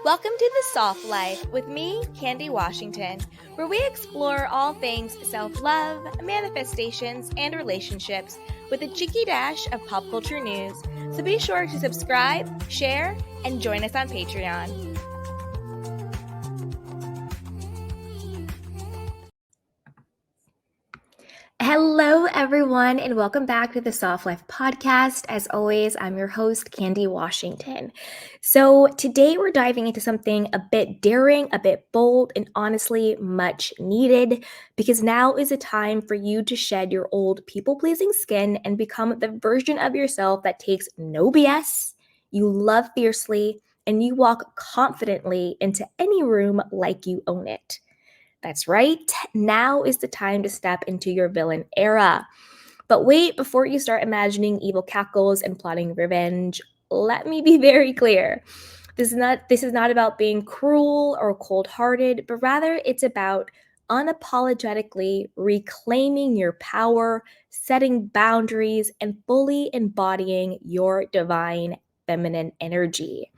Welcome to The Soft Life with me, Candy Washington, where we explore all things self-love, manifestations, and relationships with a cheeky dash of pop culture news. So be sure to subscribe, share, and join us on Patreon. Hello, everyone, and welcome back to the Soft Life podcast. As always, I'm your host, Candy Washington. So today we're diving into something a bit daring, a bit bold, and honestly much needed, because now is a time for you to shed your old people-pleasing skin and become the version of yourself that takes no BS, you love fiercely, and you walk confidently into any room like you own it. That's right. Now is the time to step into your villain era. But wait, before you start imagining evil cackles and plotting revenge, let me be very clear. This is not about being cruel or cold-hearted, but rather it's about unapologetically reclaiming your power, setting boundaries, and fully embodying your divine feminine energy.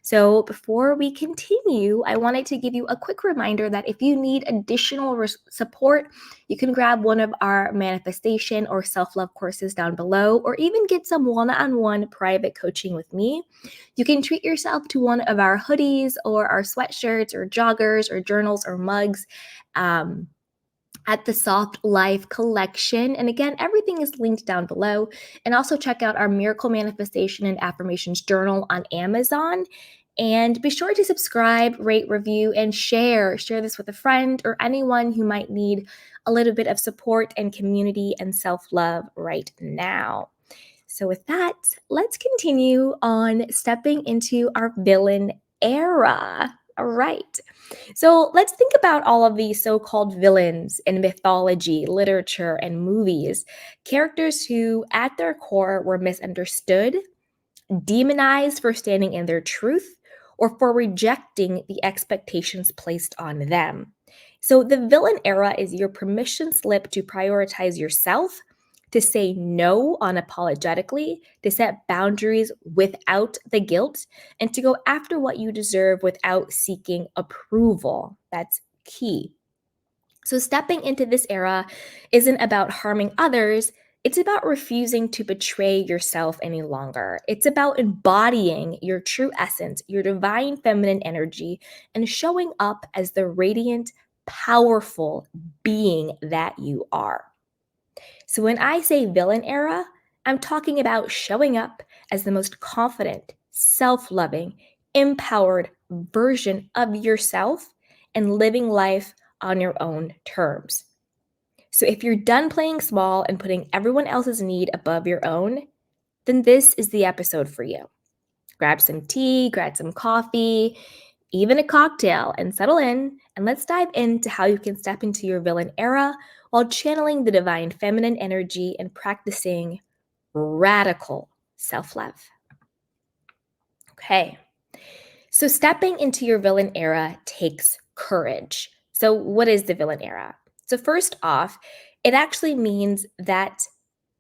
So, before we continue, I wanted to give you a quick reminder that if you need additional support, you can grab one of our manifestation or self love courses down below, or even get some one on one private coaching with me. You can treat yourself to one of our hoodies, or our sweatshirts, or joggers, or journals, or mugs. At the Soft Life collection. And again, everything is linked down below. And also check out our Miracle Manifestation and Affirmations Journal on Amazon. And be sure to subscribe, rate, review, and share. Share this with a friend or anyone who might need a little bit of support and community and self-love right now. So with that, let's continue on stepping into our villain era. All right. So let's think about all of these so-called villains in mythology, literature, and movies. Characters who, at their core, were misunderstood, demonized for standing in their truth, or for rejecting the expectations placed on them. So the villain era is your permission slip to prioritize yourself, to say no unapologetically, to set boundaries without the guilt, and to go after what you deserve without seeking approval. That's key. So stepping into this era isn't about harming others. It's about refusing to betray yourself any longer. It's about embodying your true essence, your divine feminine energy, and showing up as the radiant, powerful being that you are. So when I say villain era, I'm talking about showing up as the most confident, self-loving, empowered version of yourself and living life on your own terms. So if you're done playing small and putting everyone else's need above your own, then this is the episode for you. Grab some tea, grab some coffee, even a cocktail, and settle in, and let's dive into how you can step into your villain era while channeling the divine feminine energy and practicing radical self-love. Okay, so stepping into your villain era takes courage. So what is the villain era? So first off, it actually means that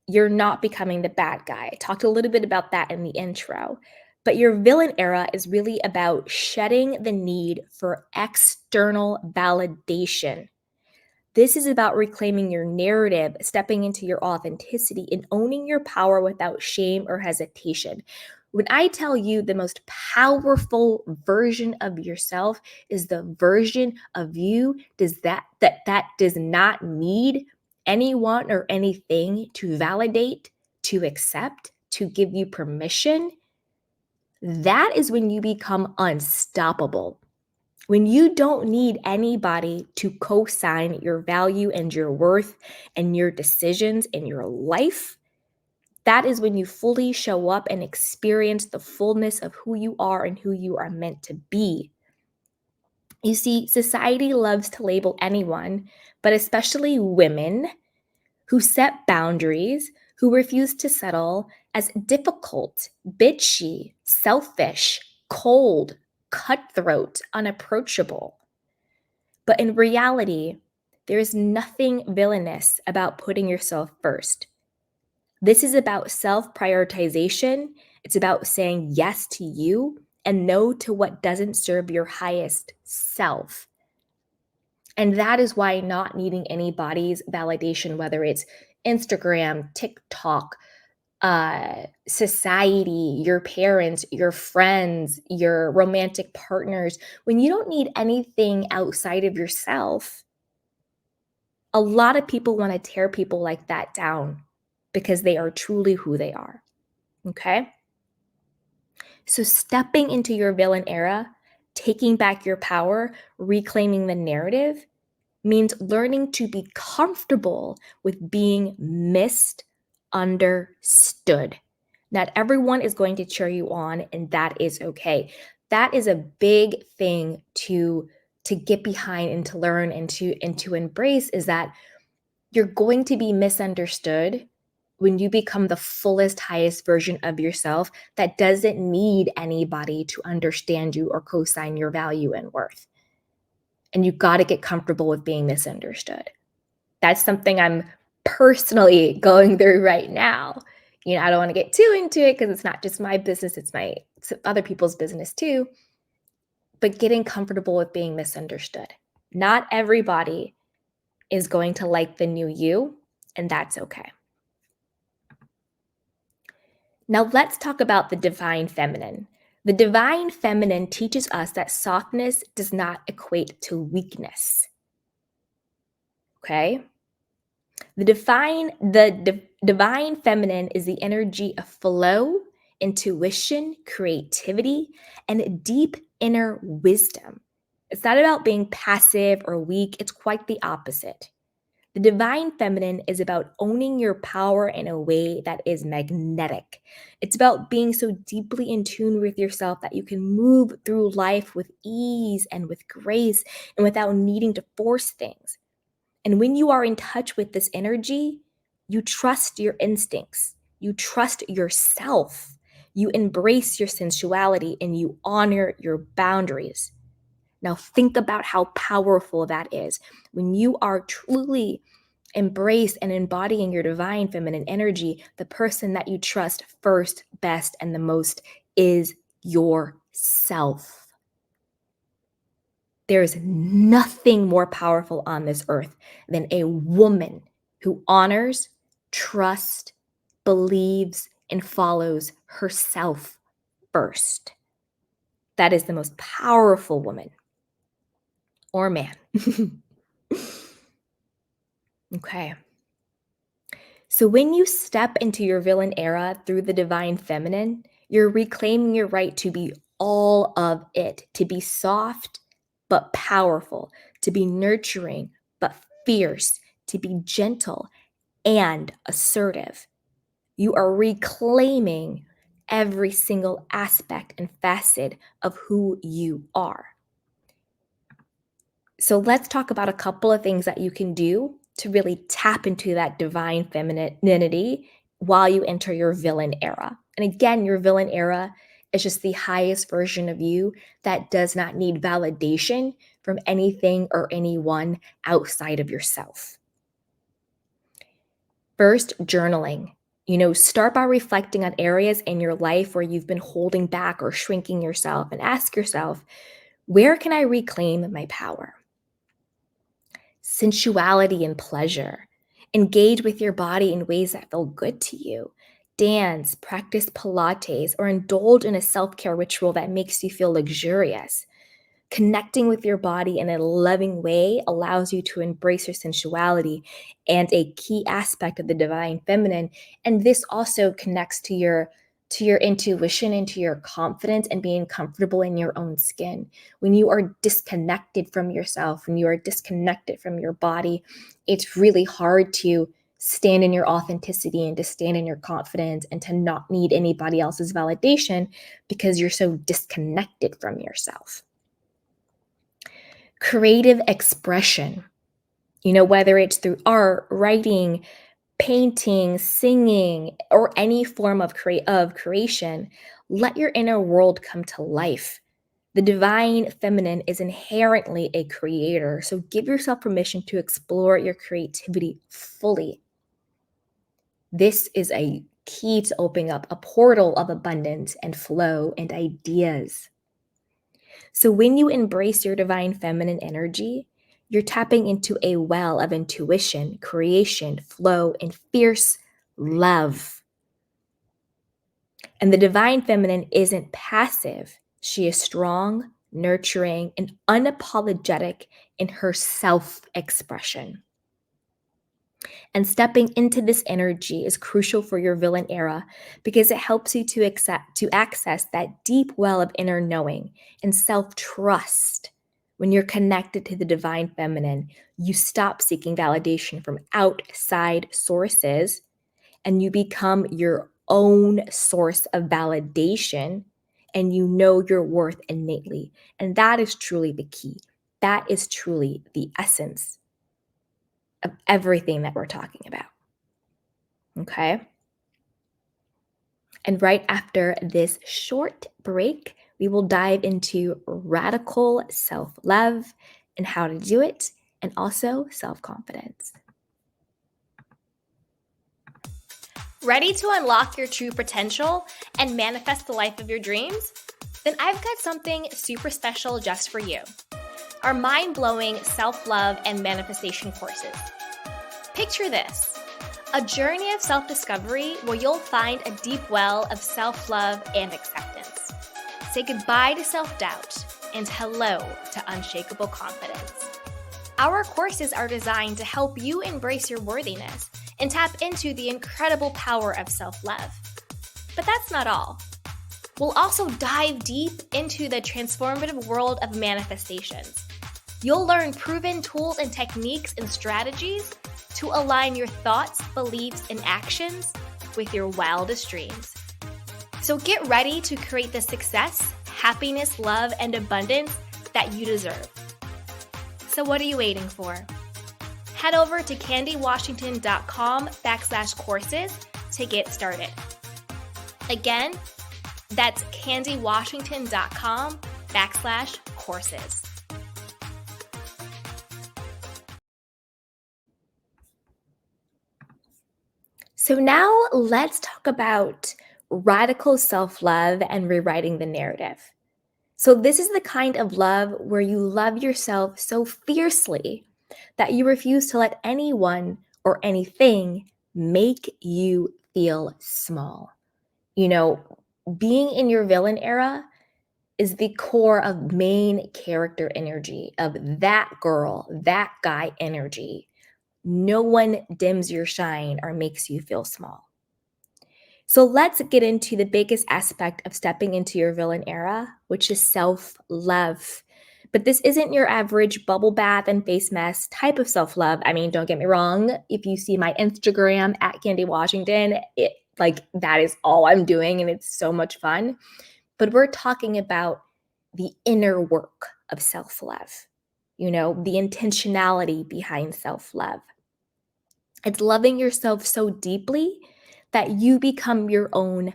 you're not becoming the bad guy. I talked a little bit about that in the intro. But your villain era is really about shedding the need for external validation. This is about reclaiming your narrative, stepping into your authenticity, and owning your power without shame or hesitation. When I tell you the most powerful version of yourself is the version of you that does not need anyone or anything to validate, to accept, to give you permission, that is when you become unstoppable. When you don't need anybody to co-sign your value and your worth and your decisions in your life, that is when you fully show up and experience the fullness of who you are and who you are meant to be. You see, society loves to label anyone, but especially women, who set boundaries, who refuse to settle, as difficult, bitchy, selfish, cold, cutthroat, unapproachable. But in reality, there is nothing villainous about putting yourself first. This is about self prioritization. It's about saying yes to you and no to what doesn't serve your highest self. And that is why not needing anybody's validation, whether it's Instagram, TikTok, society, your parents, your friends, your romantic partners, when you don't need anything outside of yourself, a lot of people want to tear people like that down because they are truly who they are. Okay? So stepping into your villain era, taking back your power, reclaiming the narrative means learning to be comfortable with being misunderstood. Not everyone is going to cheer you on, and that is okay. That is a big thing to get behind and to learn and to embrace, is that you're going to be misunderstood when you become the fullest, highest version of yourself that doesn't need anybody to understand you or co-sign your value and worth. And you got to get comfortable with being misunderstood. That's something I'm personally going through right now. I don't want to get too into it because it's not just my business, it's other people's business too. But getting comfortable with being misunderstood. Not everybody is going to like the new you, and that's okay. Now let's talk about the divine feminine. The divine feminine teaches us that softness does not equate to weakness. Okay? The divine feminine is the energy of flow, intuition, creativity, and deep inner wisdom. It's not about being passive or weak, it's quite the opposite. The divine feminine is about owning your power in a way that is magnetic. It's about being so deeply in tune with yourself that you can move through life with ease and with grace and without needing to force things. And when you are in touch with this energy, you trust your instincts, you trust yourself, you embrace your sensuality, and you honor your boundaries. Now, think about how powerful that is. When you are truly embrace and embodying your divine feminine energy, the person that you trust first, best, and the most is yourself. There is nothing more powerful on this earth than a woman who honors, trusts, believes, and follows herself first. That is the most powerful woman or man. Okay. So when you step into your villain era through the divine feminine, you're reclaiming your right to be all of it, to be soft but powerful, to be nurturing but fierce, to be gentle and assertive. You are reclaiming every single aspect and facet of who you are. So let's talk about a couple of things that you can do to really tap into that divine femininity while you enter your villain era. And again, your villain era is just the highest version of you that does not need validation from anything or anyone outside of yourself. First, journaling. Start by reflecting on areas in your life where you've been holding back or shrinking yourself, and ask yourself, where can I reclaim my power? Sensuality and pleasure. Engage with your body in ways that feel good to you. Dance, practice Pilates, or indulge in a self care ritual that makes you feel luxurious. Connecting with your body in a loving way allows you to embrace your sensuality and a key aspect of the divine feminine. And this also connects to your intuition and to your confidence and being comfortable in your own skin. When you are disconnected from yourself, when you are disconnected from your body, it's really hard to stand in your authenticity and to stand in your confidence and to not need anybody else's validation because you're so disconnected from yourself. Creative expression, whether it's through art, writing, painting, singing, or any form of creation, let your inner world come to life. The divine feminine is inherently a creator, so give yourself permission to explore your creativity fully. This is a key to opening up a portal of abundance and flow and ideas. So when you embrace your divine feminine energy, you're tapping into a well of intuition, creation, flow, and fierce love. And the divine feminine isn't passive. She is strong, nurturing, and unapologetic in her self expression. And stepping into this energy is crucial for your villain era because it helps you to access that deep well of inner knowing and self-trust. When you're connected to the divine feminine, you stop seeking validation from outside sources and you become your own source of validation, and you know your worth innately. And that is truly the key. That is truly the essence of everything that we're talking about. Okay. And right after this short break, we will dive into radical self love and how to do it, and also self confidence. Ready to unlock your true potential and manifest the life of your dreams? Then I've got something super special just for you, our mind blowing self love and manifestation courses. Picture this: a journey of self-discovery where you'll find a deep well of self-love and acceptance. Say goodbye to self-doubt and hello to unshakable confidence. Our courses are designed to help you embrace your worthiness and tap into the incredible power of self-love. But that's not all. We'll also dive deep into the transformative world of manifestations. You'll learn proven tools and techniques and strategies to align your thoughts, beliefs, and actions with your wildest dreams. So get ready to create the success, happiness, love, and abundance that you deserve. So what are you waiting for? Head over to candywashington.com/courses to get started. Again, that's candywashington.com/courses. So now let's talk about radical self-love and rewriting the narrative. So this is the kind of love where you love yourself so fiercely that you refuse to let anyone or anything make you feel small. You know, being in your villain era is the core of main character energy, of that girl, that guy energy. No one dims your shine or makes you feel small. So let's get into the biggest aspect of stepping into your villain era, which is self love. But this isn't your average bubble bath and face mask type of self love. I mean, don't get me wrong. If you see my Instagram at Candy Washington, that is all I'm doing, and it's so much fun. But we're talking about the inner work of self love, the intentionality behind self love. It's loving yourself so deeply that you become your own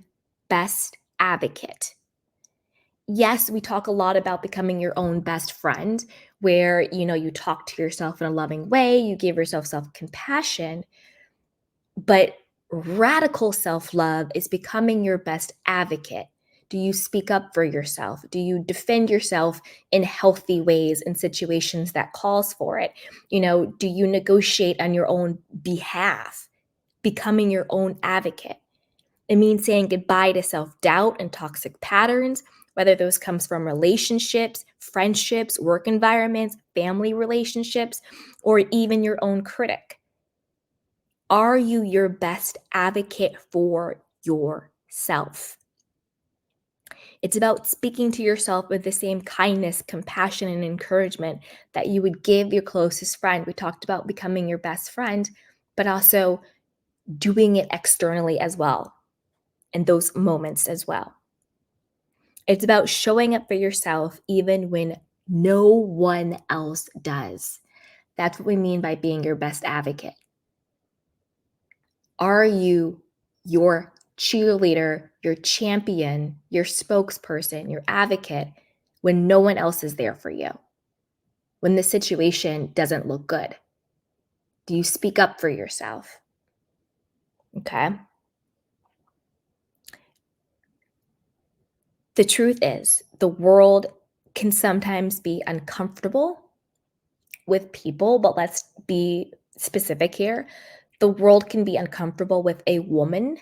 best advocate. Yes, we talk a lot about becoming your own best friend, where you talk to yourself in a loving way, you give yourself self-compassion, but radical self-love is becoming your best advocate. Do you speak up for yourself? Do you defend yourself in healthy ways in situations that calls for it? Do you negotiate on your own behalf? Becoming your own advocate. It means saying goodbye to self-doubt and toxic patterns, whether those comes from relationships, friendships, work environments, family relationships, or even your own critic. Are you your best advocate for yourself? It's about speaking to yourself with the same kindness, compassion, and encouragement that you would give your closest friend. We talked about becoming your best friend, but also doing it externally as well, in those moments as well. It's about showing up for yourself even when no one else does. That's what we mean by being your best advocate. Are you your cheerleader, your champion, your spokesperson, your advocate when no one else is there for you? When the situation doesn't look good? Do you speak up for yourself? Okay. The truth is, the world can sometimes be uncomfortable with people, but let's be specific here. The world can be uncomfortable with a woman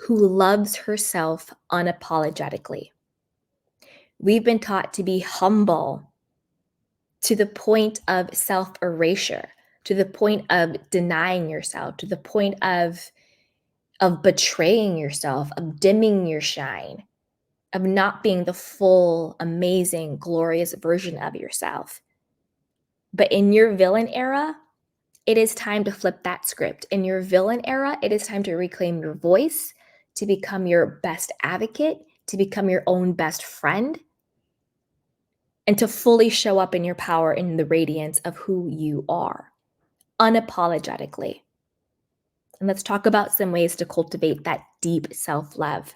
who loves herself unapologetically. We've been taught to be humble to the point of self erasure, to the point of denying yourself, to the point of betraying yourself, of dimming your shine, of not being the full, amazing, glorious version of yourself. But in your villain era, it is time to flip that script. In your villain era, it is time to reclaim your voice, to become your best advocate, to become your own best friend, and to fully show up in your power in the radiance of who you are, unapologetically. And let's talk about some ways to cultivate that deep self-love.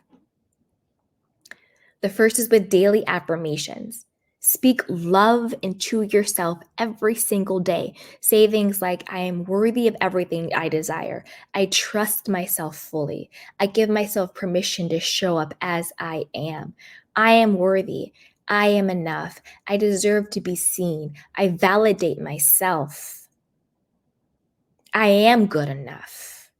The first is with daily affirmations. Speak love into yourself every single day. Say things like, I am worthy of everything I desire. I trust myself fully. I give myself permission to show up as I am. I am worthy. I am enough. I deserve to be seen. I validate myself. I am good enough.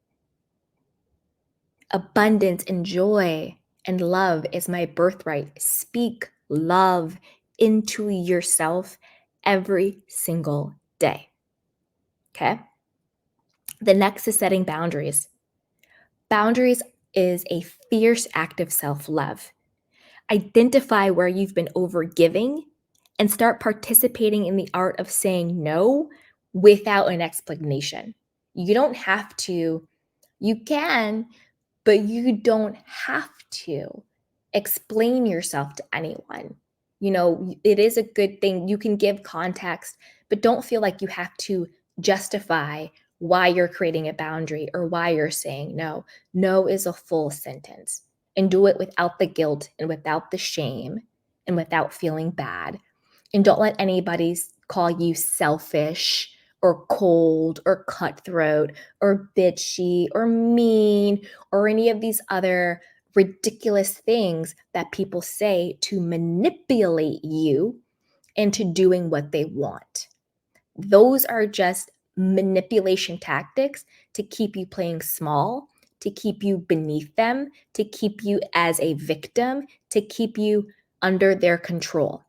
Abundance and joy and love is my birthright. Speak love into yourself every single day. Okay? The next is setting boundaries. Boundaries is a fierce act of self-love. Identify where you've been overgiving and start participating in the art of saying no without an explanation. You don't have to, you can, but you don't have to explain yourself to anyone. You know, it is a good thing. You can give context, but don't feel like you have to justify why you're creating a boundary or why you're saying no. No is a full sentence, and do it without the guilt and without the shame and without feeling bad. And don't let anybody call you selfish or cold or cutthroat or bitchy or mean or any of these other ridiculous things that people say to manipulate you into doing what they want. Those are just manipulation tactics to keep you playing small, to keep you beneath them, to keep you as a victim, to keep you under their control.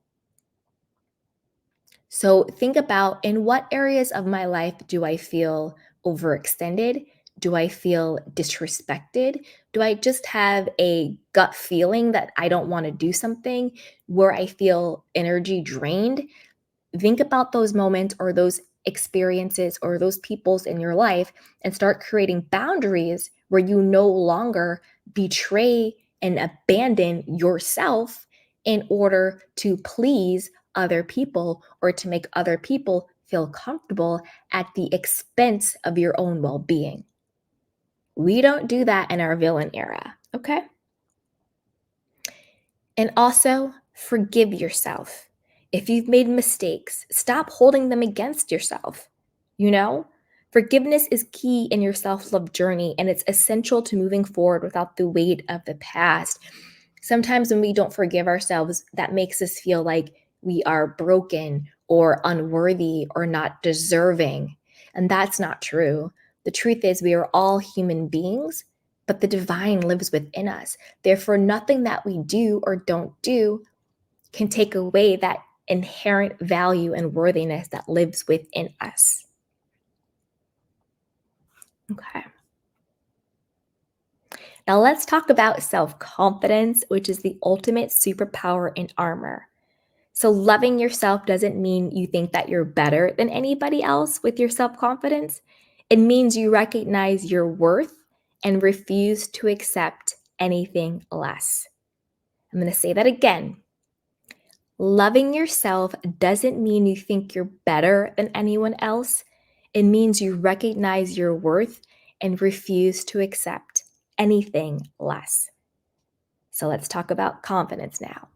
So think about, in what areas of my life do I feel overextended? Do I feel disrespected? Do I just have a gut feeling that I don't want to do something, where I feel energy drained? Think about those moments or those experiences or those peoples in your life and start creating boundaries where you no longer betray and abandon yourself in order to please other people or to make other people feel comfortable at the expense of your own well-being. We don't do that in our villain era, okay? And also, forgive yourself. If you've made mistakes, stop holding them against yourself. You know, forgiveness is key in your self love journey, and it's essential to moving forward without the weight of the past. Sometimes when we don't forgive ourselves, that makes us feel like we are broken or unworthy or not deserving. And that's not true. The truth is, we are all human beings, but the divine lives within us. Therefore, nothing that we do or don't do can take away that inherent value and worthiness that lives within us. Okay. Now let's talk about self-confidence, which is the ultimate superpower in armor. So loving yourself doesn't mean you think that you're better than anybody else with your self-confidence. It means you recognize your worth and refuse to accept anything less. I'm going to say that again. Loving yourself doesn't mean you think you're better than anyone else. It means you recognize your worth and refuse to accept anything less. So let's talk about confidence now,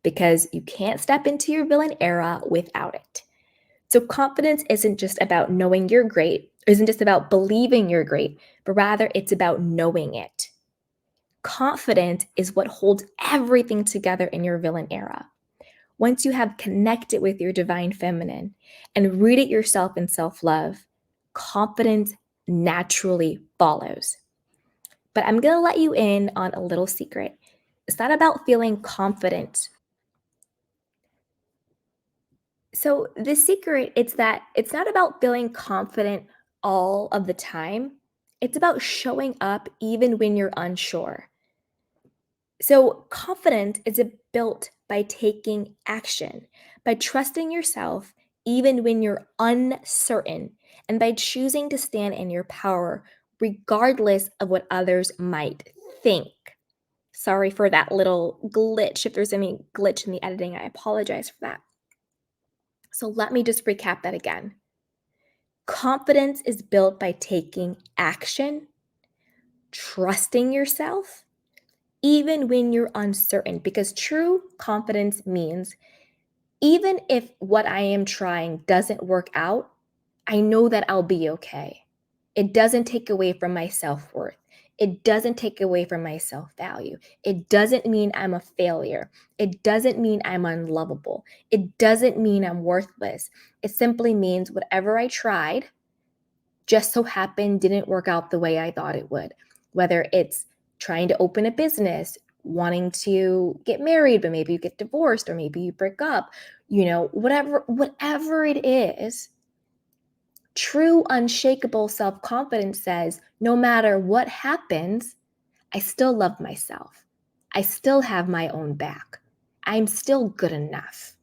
because you can't step into your villain era without it. So confidence isn't just about knowing you're great, isn't just about believing you're great, but rather it's about knowing it. Confidence is what holds everything together in your villain era. Once you have connected with your divine feminine and rooted yourself in self love, confidence naturally follows. But I'm going to let you in on a little secret. It's not about feeling confident. So, the secret it's that it's not about feeling confident all of the time. It's about showing up even when you're unsure. So, confidence is built by taking action, by trusting yourself even when you're uncertain, and by choosing to stand in your power regardless of what others might think. Sorry for that little glitch. If there's any glitch in the editing, I apologize for that. So, let me just recap that again. Confidence is built by taking action, trusting yourself, even when you're uncertain, because true confidence means even if what I am trying doesn't work out, I know that I'll be okay. It doesn't take away from my self worth. It doesn't take away from my self value. It doesn't mean I'm a failure. It doesn't mean I'm unlovable. It doesn't mean I'm worthless. It simply means whatever I tried just so happened didn't work out the way I thought it would. Whether it's trying to open a business, wanting to get married, but maybe you get divorced or maybe you break up, whatever it is, true unshakable self-confidence says, no matter what happens, I still love myself. I still have my own back. I'm still good enough.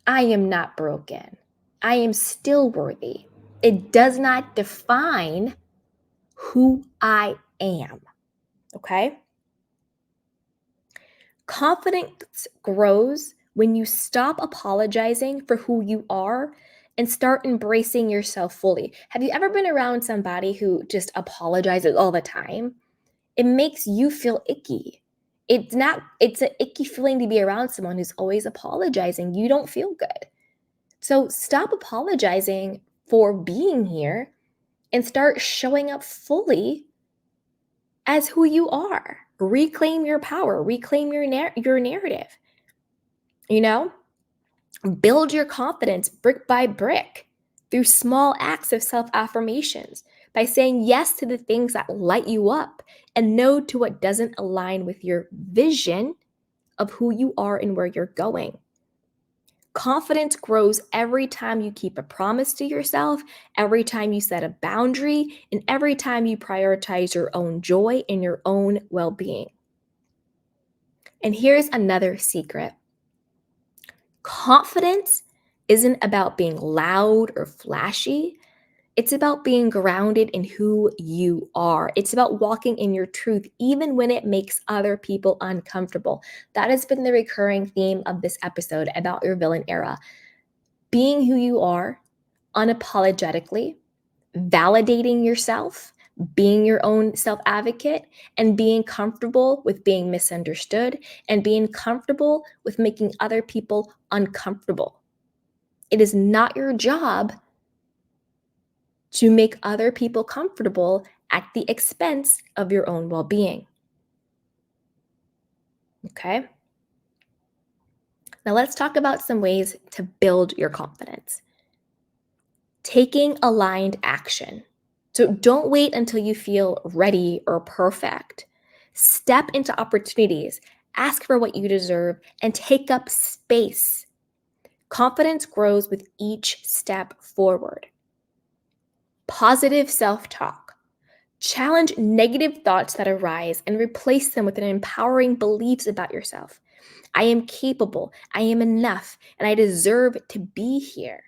I am not broken. I am still worthy. It does not define who I am. Okay? Confidence grows when you stop apologizing for who you are and start embracing yourself fully. Have you ever been around somebody who just apologizes all the time? It makes you feel icky. It's an icky feeling to be around someone who's always apologizing. You don't feel good. So stop apologizing for being here and start showing up fully as who you are. Reclaim your power, reclaim your narrative. You know, build your confidence brick by brick through small acts of self-affirmations by saying yes to the things that light you up and no to what doesn't align with your vision of who you are and where you're going. Confidence grows every time you keep a promise to yourself, every time you set a boundary, and every time you prioritize your own joy and your own well being. And here's another secret: confidence isn't about being loud or flashy. It's about being grounded in who you are. It's about walking in your truth, even when it makes other people uncomfortable. That has been the recurring theme of this episode about your villain era. Being who you are unapologetically, validating yourself, being your own self advocate, and being comfortable with being misunderstood, and being comfortable with making other people uncomfortable. It is not your job to make other people comfortable at the expense of your own well being. Okay? Now let's talk about some ways to build your confidence. Taking aligned action. So don't wait until you feel ready or perfect. Step into opportunities, ask for what you deserve, and take up space. Confidence grows with each step forward. Positive self talk. Challenge negative thoughts that arise and replace them with an empowering beliefs about yourself. I am capable, I am enough, and I deserve to be here.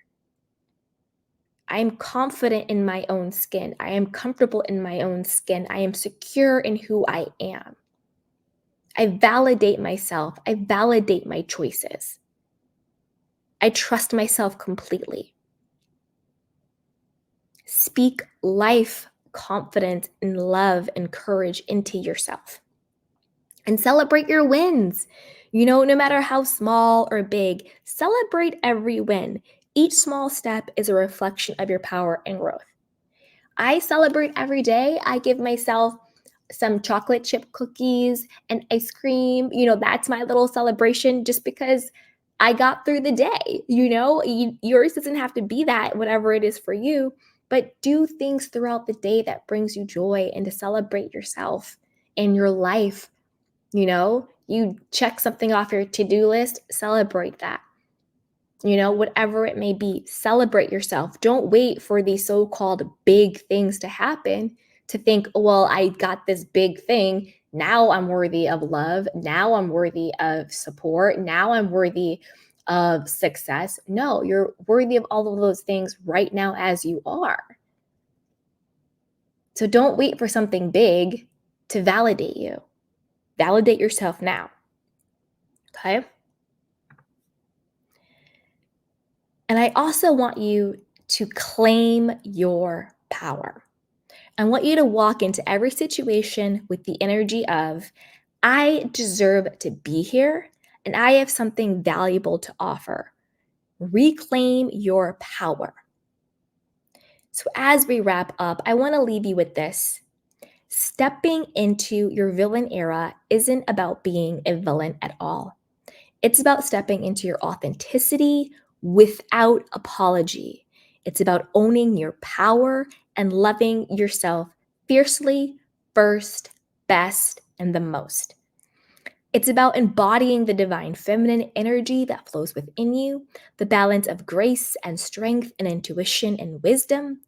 I am confident in my own skin. I am comfortable in my own skin. I am secure in who I am. I validate myself. I validate my choices. I trust myself completely. Speak life, confidence, and love and courage into yourself. And celebrate your wins. No matter how small or big, celebrate every win. Each small step is a reflection of your power and growth. I celebrate every day. I give myself some chocolate chip cookies and ice cream. That's my little celebration just because I got through the day. Yours doesn't have to be that, whatever it is for you, but do things throughout the day that brings you joy and to celebrate yourself and your life. You check something off your to-do list, celebrate that. Whatever it may be, celebrate yourself. Don't wait for these so-called big things to happen to think, well, I got this big thing. Now I'm worthy of love. Now I'm worthy of support. Now I'm worthy of success. No, you're worthy of all of those things right now as you are. So don't wait for something big to validate you. Validate yourself now. Okay? And I also want you to claim your power. I want you to walk into every situation with the energy of, I deserve to be here and I have something valuable to offer. Reclaim your power. So as we wrap up, I want to leave you with this. Stepping into your villain era isn't about being a villain at all. It's about stepping into your authenticity without apology. It's about owning your power and loving yourself fiercely, first, best, and the most. It's about embodying the divine feminine energy that flows within you, the balance of grace and strength and intuition and wisdom.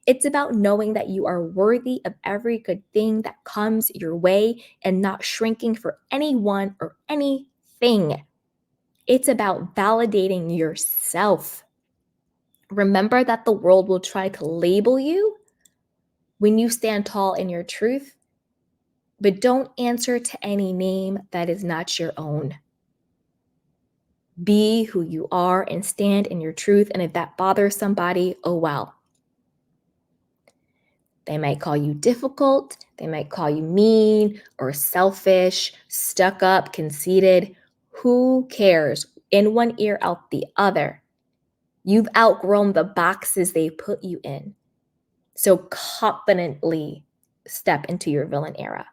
It's about knowing that you are worthy of every good thing that comes your way and not shrinking for anyone or anything. It's about validating yourself. Remember that the world will try to label you when you stand tall in your truth, but don't answer to any name that is not your own. Be who you are and stand in your truth. And if that bothers somebody, oh well. They might call you difficult. They might call you mean or selfish, stuck up, conceited. Who cares? In one ear, out the other. You've outgrown the boxes they put you in. So confidently step into your villain era.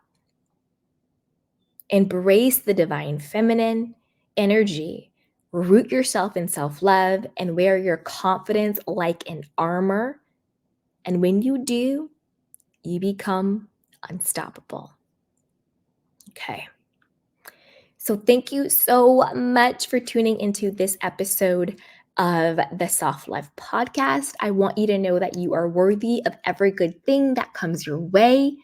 Embrace the divine feminine energy. Root yourself in self-love and wear your confidence like an armor. And when you do, you become unstoppable. Okay. So thank you so much for tuning into this episode of the Soft Love Podcast. I want you to know that you are worthy of every good thing that comes your way,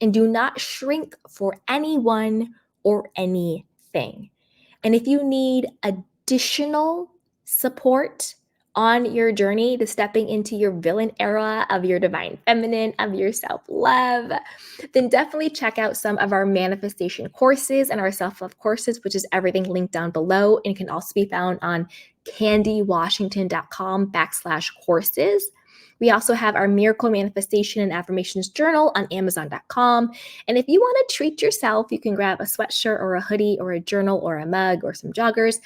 and do not shrink for anyone or anything. And if you need additional support on your journey to stepping into your villain era of your divine feminine, of your self-love, then definitely check out some of our manifestation courses and our self-love courses, which is everything linked down below and can also be found on candywashington.com/courses. We also have our Miracle Manifestation and Affirmations Journal on Amazon.com. And if you want to treat yourself, you can grab a sweatshirt or a hoodie or a journal or a mug or some joggers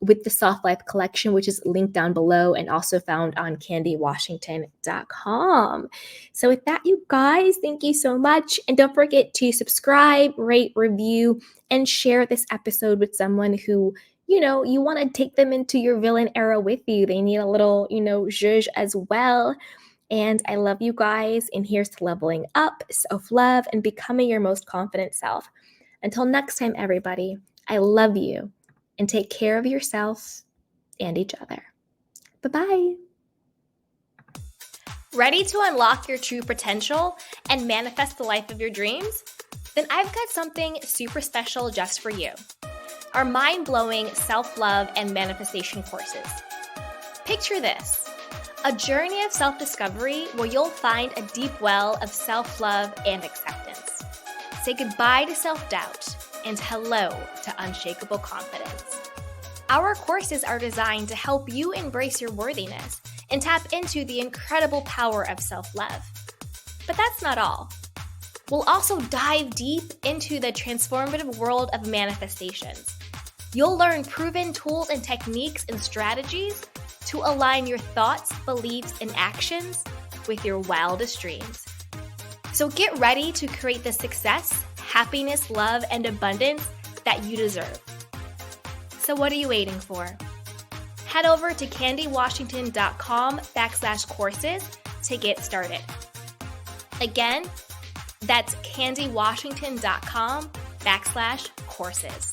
with the Soft Life collection, which is linked down below and also found on candywashington.com. So with that, you guys, thank you so much. And don't forget to subscribe, rate, review, and share this episode with someone who, you want to take them into your villain era with you. They need a little, zhuzh as well. And I love you guys. And here's to leveling up, self-love, and becoming your most confident self. Until next time, everybody, I love you. And take care of yourself and each other. Bye-bye. Ready to unlock your true potential and manifest the life of your dreams? Then I've got something super special just for you. Our mind-blowing self-love and manifestation courses. Picture this, a journey of self-discovery where you'll find a deep well of self-love and acceptance. Say goodbye to self-doubt and hello to unshakable confidence. Our courses are designed to help you embrace your worthiness and tap into the incredible power of self-love. But that's not all. We'll also dive deep into the transformative world of manifestations. You'll learn proven tools and techniques and strategies to align your thoughts, beliefs, and actions with your wildest dreams. So get ready to create the success, happiness, love, and abundance that you deserve. So what are you waiting for? head over to candywashington.com/courses to get started. Again, that's candywashington.com/courses.